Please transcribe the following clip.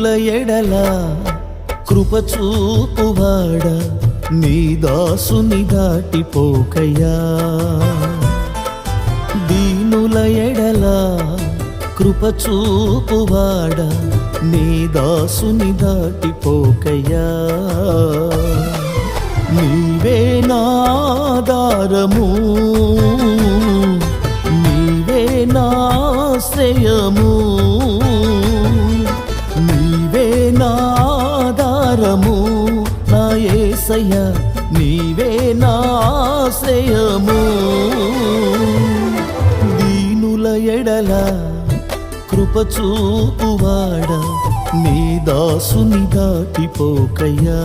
దీనుల ఎడల కృప చూపువాడ నీ దాసుని దాటిపోకయ్యా దీనుల ఎడల కృప చూపువాడ నీ దాసుని దాటిపోకయ్యా నీవే నాధారము నీవే నాశ్రయము నీవే నాధారము నా యేసయ్యా నీవే నాశ్రయము దీనుల ఎడల కృప చూపువాడ నీ దాసుని దాటిపోకయ్యా